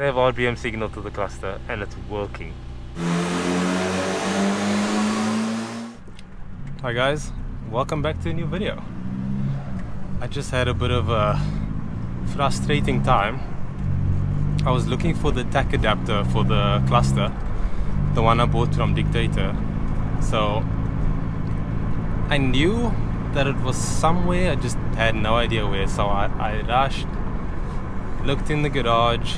have RPM signal to the cluster and it's working. Hi guys, welcome back to a new video. I just had a bit of a frustrating time. I was looking for the tach adapter for the cluster, the one I bought from Dictator. So I knew that it was somewhere, I just had no idea where. So I rushed, looked in the garage,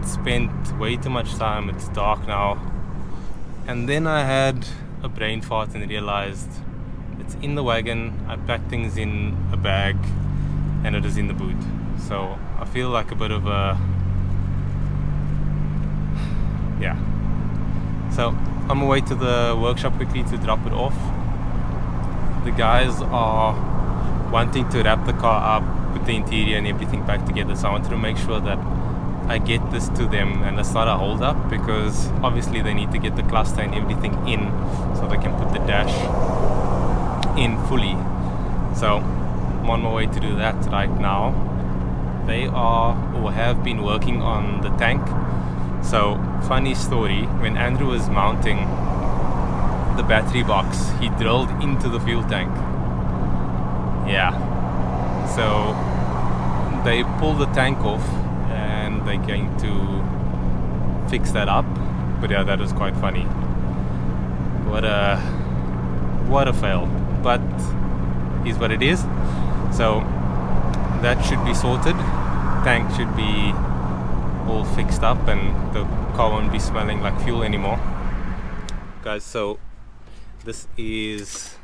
spent way too much time. It's dark now, and then I had a brain fart and realized it's in the wagon. I packed things in a bag and it is in the boot. So I feel like a bit of a so I'm away to the workshop quickly to drop it off. The guys are wanting to wrap the car up, put the interior and everything back together, so I wanted to make sure that I get this to them and it's not a hold up, because obviously they need to get the cluster and everything in so they can put the dash in fully. So I'm on my way to do that right now. They are or have been working on the tank. So funny story, when Andrew was mounting the battery box, he drilled into the fuel tank. Yeah, so they pulled the tank off and they're going to fix that up. But yeah, that was quite funny. What a fail, but is what it is. So that should be sorted. Tank should be all fixed up and the car won't be smelling like fuel anymore. Guys, so this is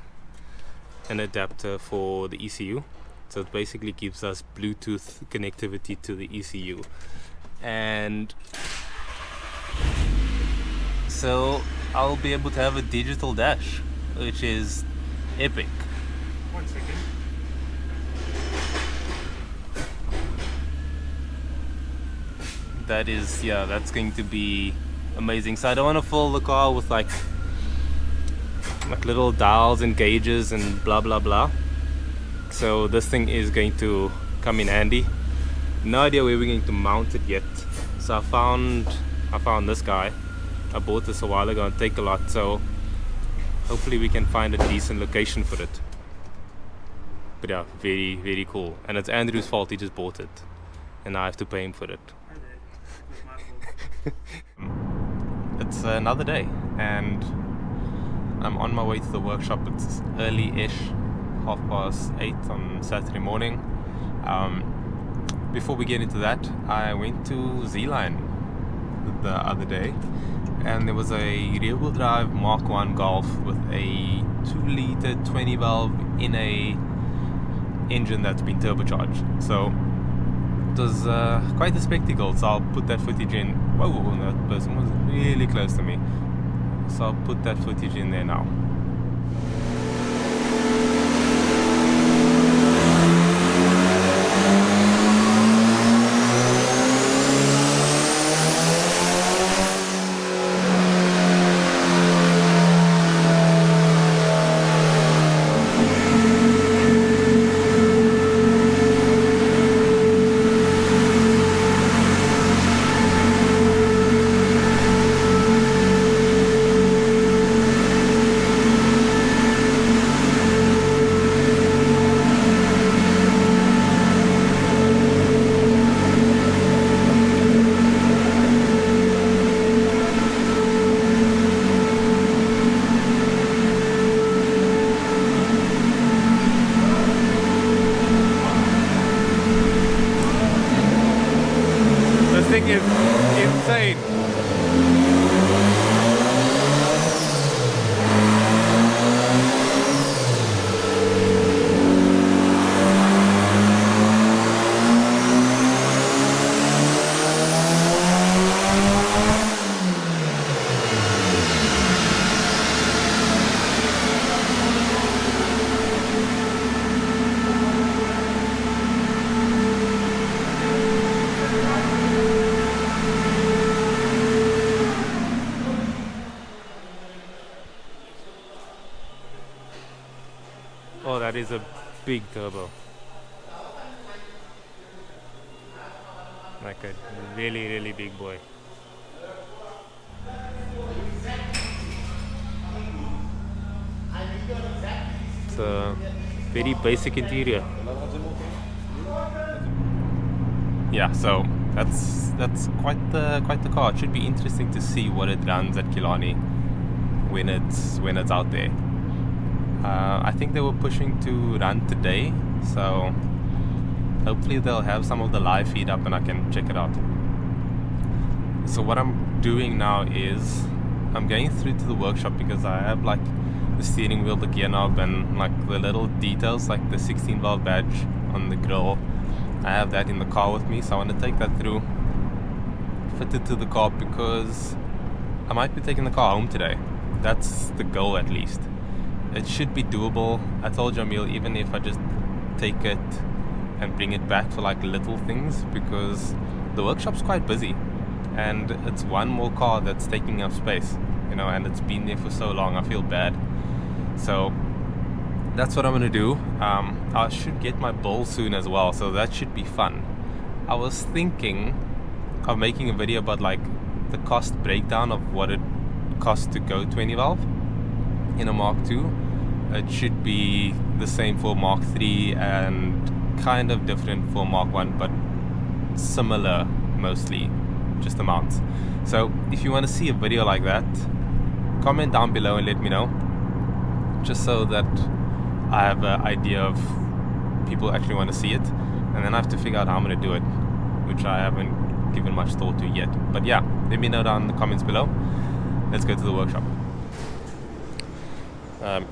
an adapter for the ECU. So it basically gives us Bluetooth connectivity to the ECU. And so I'll be able to have a digital dash, which is epic. 1 second. That is, yeah, that's going to be amazing. So I don't want to fill the car with like little dials and gauges and blah blah blah. So this thing is going to come in handy. No idea where we're going to mount it yet. So I found this guy. I bought this a while ago on Take-A-Lot, so hopefully we can find a decent location for it. But yeah, very very cool. And it's Andrew's fault, he just bought it and I have to pay him for it. It's another day and I'm on my way to the workshop. It's early-ish, 8:30 on Saturday morning. Before we get into that, I went to Z-Line the other day and there was a rear-wheel drive Mark 1 Golf with a 2-liter 20 valve in a engine that's been turbocharged. So it was quite a spectacle, so I'll put that footage in. Whoa, that person was really close to me. So I'll put that footage in there now. Thing is insane. Oh, that is a big turbo. like a really big boy. It's a very basic interior. Yeah, so that's quite the car. It should be interesting to see what it runs at Killarney when it's out there. I think they were pushing to run today, so hopefully they'll have some of the live feed up and I can check it out. So what I'm doing now is I'm going through to the workshop because I have like the steering wheel, the gear knob, and like the little details like the 16 valve badge on the grille. I have that in the car with me, so I want to take that through, fit it to the car, because I might be taking the car home today. That's the goal, at least. It should be doable. I told Jamil, even if I just take it and bring it back for like little things, because the workshop's quite busy and it's one more car that's taking up space, you know, and it's been there for so long. I feel bad. So that's what I'm gonna do. I should get my bowl soon as well, so that should be fun. I was thinking of making a video about like the cost breakdown of what it costs to go 20 valve in a Mark II. It should be the same for Mark III and kind of different for Mark I, but similar mostly, just amounts. So if you want to see a video like that, comment down below and let me know, just so that I have an idea of people actually want to see it, and then I have to figure out how I'm going to do it, which I haven't given much thought to yet. But yeah, let me know down in the comments below. Let's go to the workshop.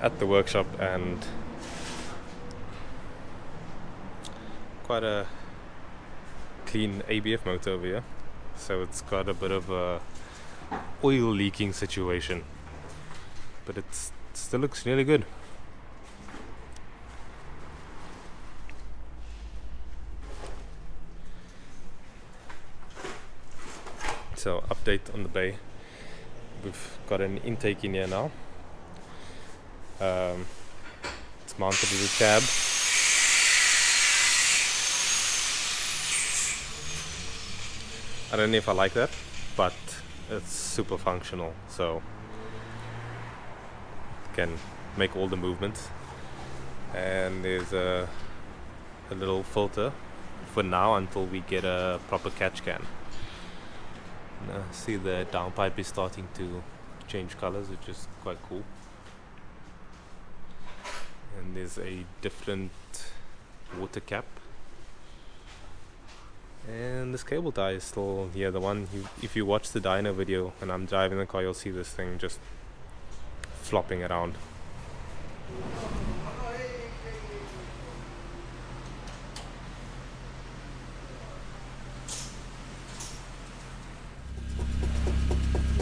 At the workshop, and quite a clean ABF motor over here, so it's got a bit of a oil leaking situation, but it still looks really good. So update on the bay, we've got an intake in here now. It's mounted with a cab. I don't know if I like that, but it's super functional, so it can make all the movements. And there's a little filter for now until we get a proper catch can. See, the downpipe is starting to change colors, which is quite cool. And there's a different water cap, and this cable tie is still here. The one if you watch the dyno video and I'm driving the car, you'll see this thing just flopping around.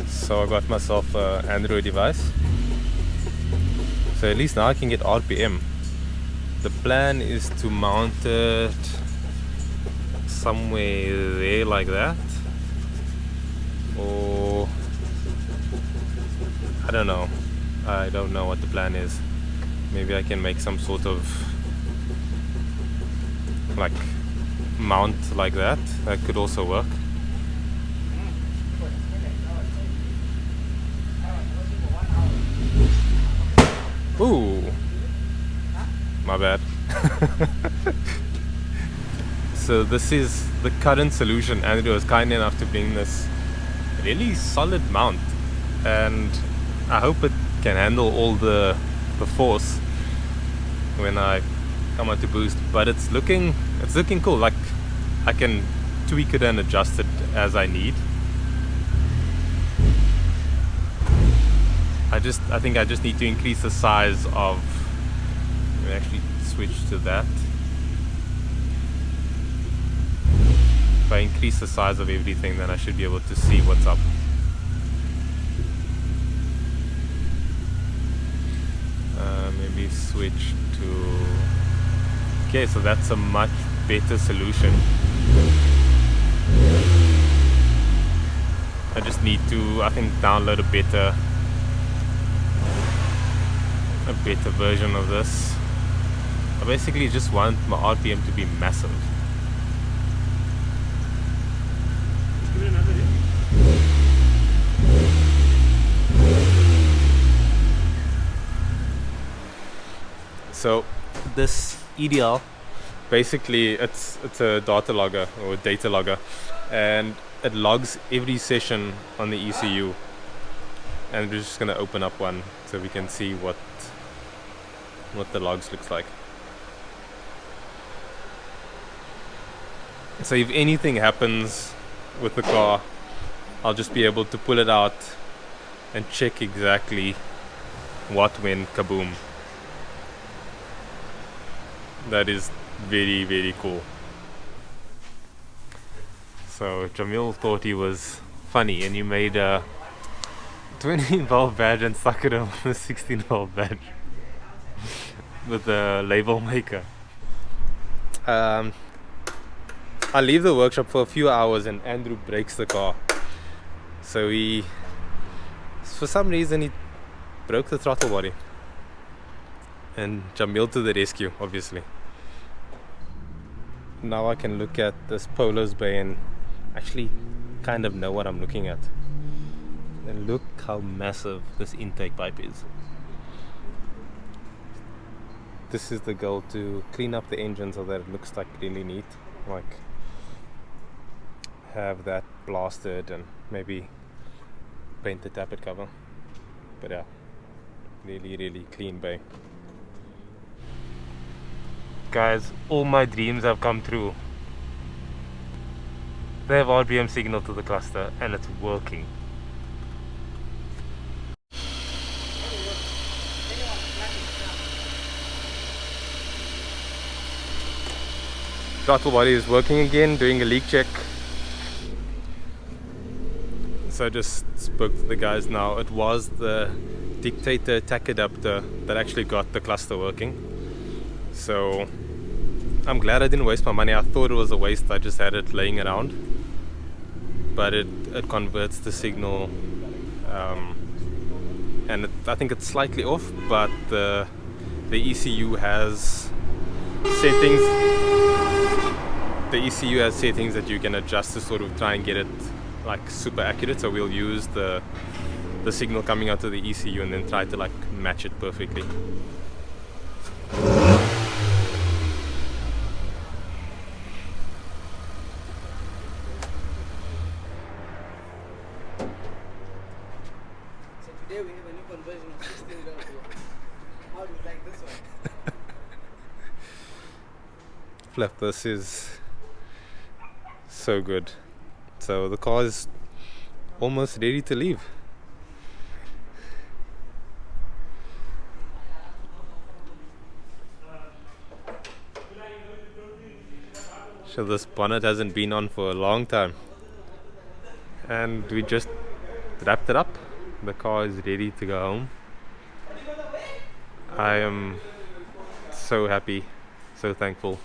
So I got myself an Android device, so at least now I can get RPM. The plan is to mount it somewhere there like that, or I don't know what the plan is. Maybe I can make some sort of like mount like that. That could also work. Ooh, my bad. So this is the current solution, and it was kind enough to bring this really solid mount, and I hope it can handle all the force when I come out to boost. But it's looking cool. Like I can tweak it and adjust it as I need. I think I just need to increase the size of, let me actually switch to that. If I increase the size of everything, then I should be able to see what's up. Maybe switch to, okay, so that's a much better solution. I just need to, I think, download a better version of this. I basically just want my RPM to be massive. So this EDL, basically it's a data logger or a data logger, and it logs every session on the ECU. And we're just going to open up one so we can see what the logs looks like. So if anything happens with the car, I'll just be able to pull it out and check exactly what went kaboom. That is very, very cool. So Jamil thought he was funny and he made a 20-valve badge and stuck it on a 16-valve badge with the label maker. I leave the workshop for a few hours and Andrew breaks the car. So for some reason he broke the throttle body. And Jamil to the rescue, obviously. Now I can look at this Polo's bay and actually kind of know what I'm looking at. And look how massive this intake pipe is. This is the goal, to clean up the engine so that it looks like really neat. Like have that blasted and maybe paint the tappet cover. But yeah, really, really clean bay. Guys, all my dreams have come true. They have RPM signal to the cluster and it's working. Throttle body is working again, doing a leak check. So I just spoke to the guys now. It was the dictator tack adapter that actually got the cluster working. So I'm glad I didn't waste my money. I thought it was a waste, I just had it laying around. But it converts the signal, and I think it's slightly off, but the ECU has settings. The ECU has settings that you can adjust to sort of try and get it like super accurate. So we'll use the signal coming out of the ECU and then try to like match it perfectly. Today we have a new conversion of 16 valve. How do you like this one? Flip, this is so good. So the car is almost ready to leave. So this bonnet hasn't been on for a long time. And we just wrapped it up. The car is ready to go home. I am so happy, so thankful.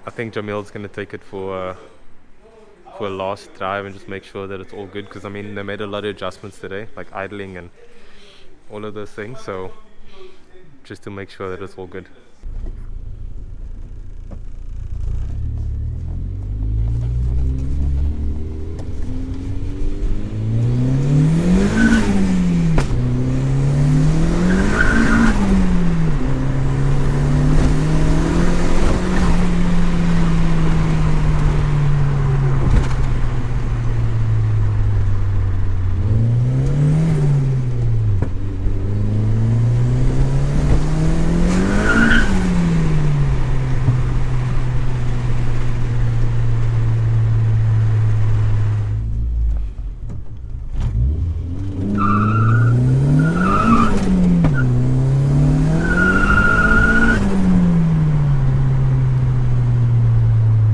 I think Jamil's going to take it for a last drive and just make sure that it's all good, because I mean they made a lot of adjustments today, like idling and all of those things, so just to make sure that it's all good.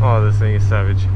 Oh, this thing is savage.